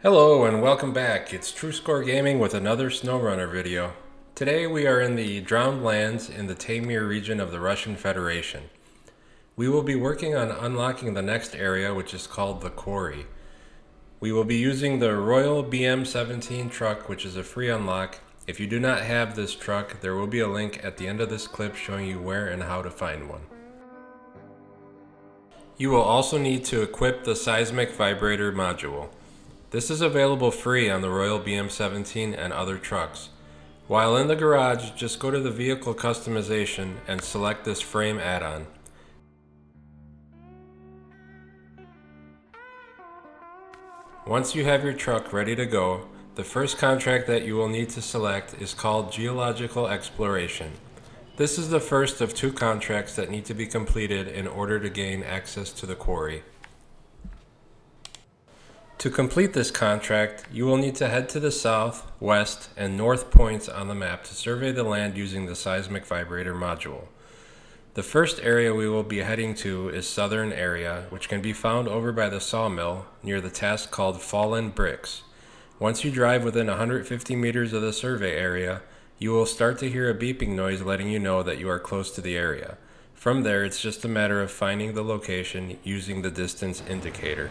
Hello and welcome back. It's TrueScore Gaming with another SnowRunner video. Today we are in the Drowned Lands in the Taymyr region of the Russian Federation. We will be working on unlocking the next area, which is called the Quarry. We will be using the Royal BM-17 truck, which is a free unlock. If you do not have this truck, there will be a link at the end of this clip showing you where and how to find one. You will also need to equip the seismic vibrator module. This is available free on the Royal BM-17 and other trucks. While in the garage, just go to the vehicle customization and select this frame add-on. Once you have your truck ready to go, the first contract that you will need to select is called Geological Exploration. This is the first of two contracts that need to be completed in order to gain access to the quarry. To complete this contract, you will need to head to the south, west, and north points on the map to survey the land using the seismic vibrator module. The first area we will be heading to is Southern Area, which can be found over by the sawmill near the task called Fallen Bricks. Once you drive within 150 meters of the survey area, you will start to hear a beeping noise letting you know that you are close to the area. From there, it's just a matter of finding the location using the distance indicator.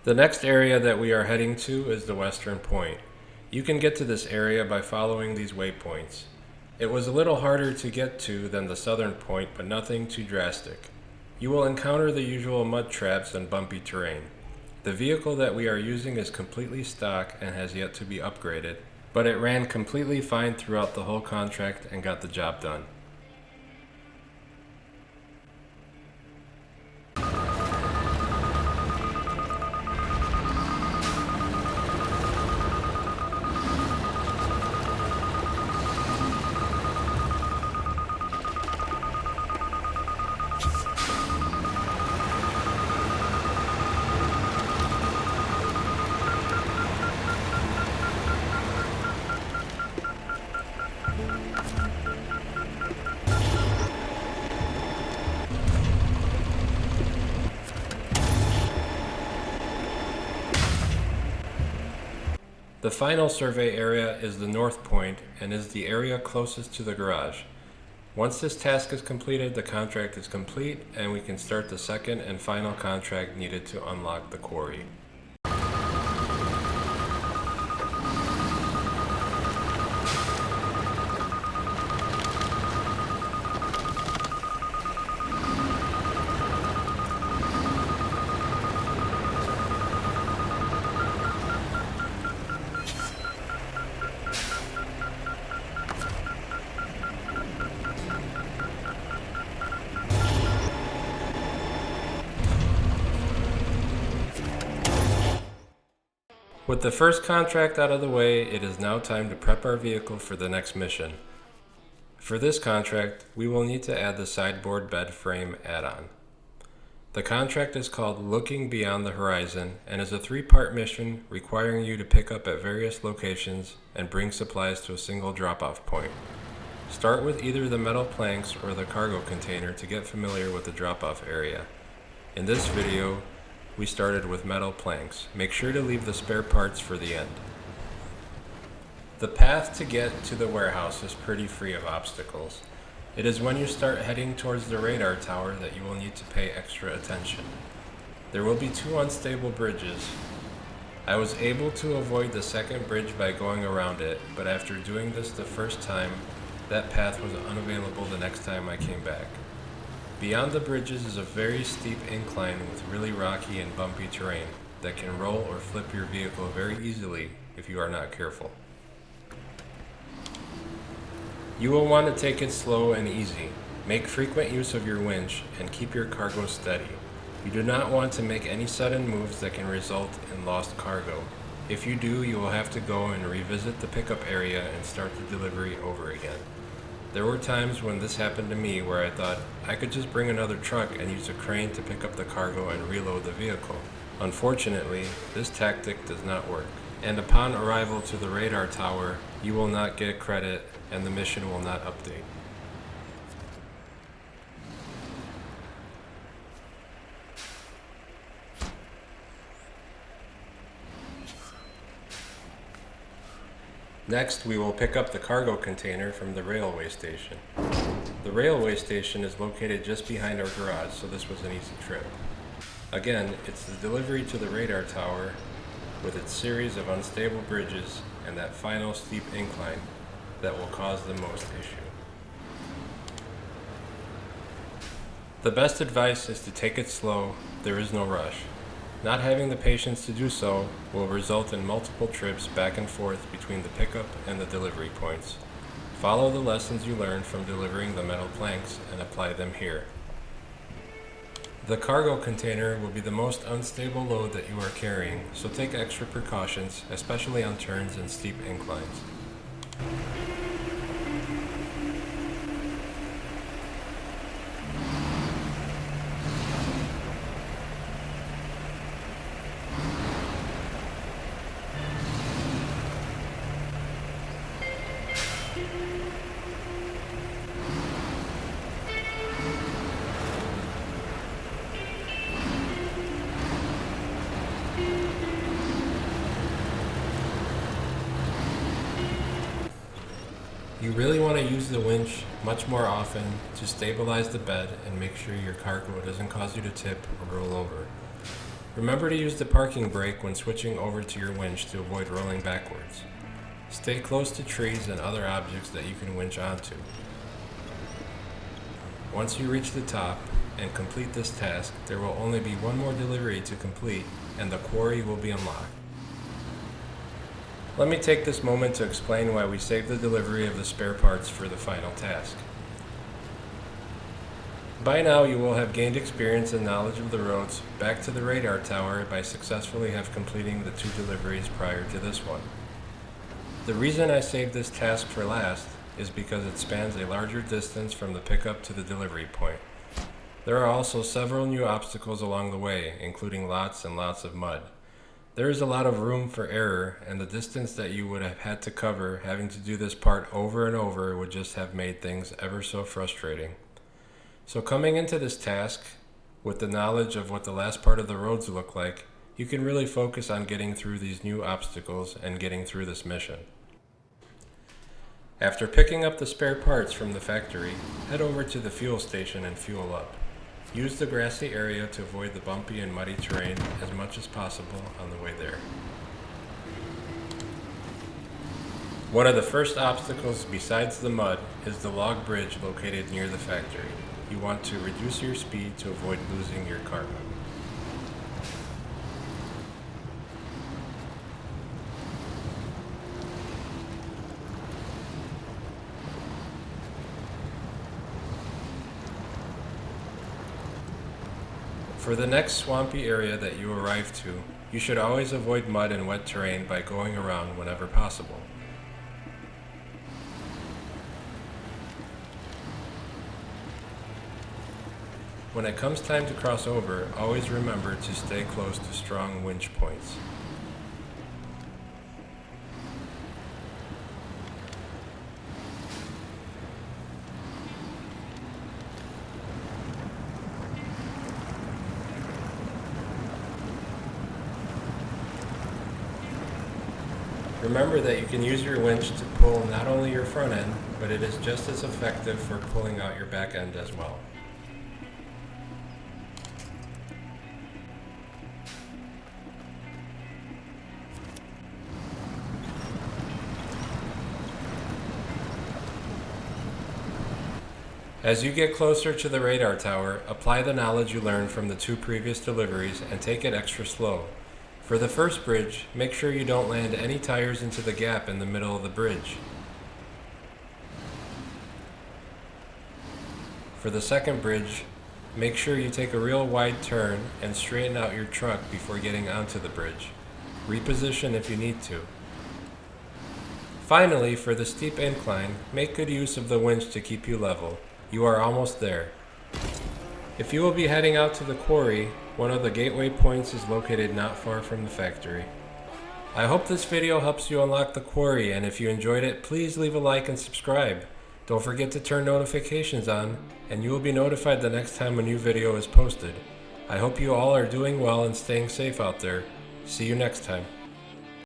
The next area that we are heading to is the western point. You can get to this area by following these waypoints. It was a little harder to get to than the southern point, but nothing too drastic. You will encounter the usual mud traps and bumpy terrain. The vehicle that we are using is completely stock and has yet to be upgraded, but it ran completely fine throughout the whole contract and got the job done. The final survey area is the north point and is the area closest to the garage. Once this task is completed, the contract is complete and we can start the second and final contract needed to unlock the quarry. With the first contract out of the way, it is now time to prep our vehicle for the next mission. For this contract, we will need to add the sideboard bed frame add-on. The contract is called Looking Beyond the Horizon and is a three-part mission requiring you to pick up at various locations and bring supplies to a single drop-off point. Start with either the metal planks or the cargo container to get familiar with the drop-off area. In this video, we started with metal planks. Make sure to leave the spare parts for the end. The path to get to the warehouse is pretty free of obstacles. It is when you start heading towards the radar tower that you will need to pay extra attention. There will be two unstable bridges. I was able to avoid the second bridge by going around it, but after doing this the first time, that path was unavailable the next time I came back. Beyond the bridges is a very steep incline with really rocky and bumpy terrain that can roll or flip your vehicle very easily if you are not careful. You will want to take it slow and easy. Make frequent use of your winch and keep your cargo steady. You do not want to make any sudden moves that can result in lost cargo. If you do, you will have to go and revisit the pickup area and start the delivery over again. There were times when this happened to me where I thought I could just bring another truck and use a crane to pick up the cargo and reload the vehicle. Unfortunately, this tactic does not work, and upon arrival to the radar tower, you will not get credit and the mission will not update. Next, we will pick up the cargo container from the railway station. The railway station is located just behind our garage, so this was an easy trip. Again, it's the delivery to the radar tower with its series of unstable bridges and that final steep incline that will cause the most issue. The best advice is to take it slow. There is no rush. Not having the patience to do so will result in multiple trips back and forth between the pickup and the delivery points. Follow the lessons you learned from delivering the metal planks and apply them here. The cargo container will be the most unstable load that you are carrying, so take extra precautions, especially on turns and steep inclines. You really want to use the winch much more often to stabilize the bed and make sure your cargo doesn't cause you to tip or roll over. Remember to use the parking brake when switching over to your winch to avoid rolling backwards. Stay close to trees and other objects that you can winch onto. Once you reach the top and complete this task, there will only be one more delivery to complete and the quarry will be unlocked. Let me take this moment to explain why we saved the delivery of the spare parts for the final task. By now you will have gained experience and knowledge of the roads back to the radar tower by successfully have completing the 2 deliveries prior to this one. The reason I saved this task for last is because it spans a larger distance from the pickup to the delivery point. There are also several new obstacles along the way, including lots and lots of mud. There is a lot of room for error, and the distance that you would have had to cover having to do this part over and over would just have made things ever so frustrating. So coming into this task, with the knowledge of what the last part of the roads look like, you can really focus on getting through these new obstacles and getting through this mission. After picking up the spare parts from the factory, head over to the fuel station and fuel up. Use the grassy area to avoid the bumpy and muddy terrain as much as possible on the way there. One of the first obstacles besides the mud is the log bridge located near the factory. You want to reduce your speed to avoid losing your cargo. For the next swampy area that you arrive to, you should always avoid mud and wet terrain by going around whenever possible. When it comes time to cross over, always remember to stay close to strong winch points. Remember that you can use your winch to pull not only your front end, but it is just as effective for pulling out your back end as well. As you get closer to the radar tower, apply the knowledge you learned from the 2 previous deliveries and take it extra slow. For the first bridge, make sure you don't land any tires into the gap in the middle of the bridge. For the second bridge, make sure you take a real wide turn and straighten out your truck before getting onto the bridge. Reposition if you need to. Finally, for the steep incline, make good use of the winch to keep you level. You are almost there. If you will be heading out to the quarry, one of the gateway points is located not far from the factory. I hope this video helps you unlock the quarry, and if you enjoyed it, please leave a like and subscribe. Don't forget to turn notifications on, and you will be notified the next time a new video is posted. I hope you all are doing well and staying safe out there. See you next time.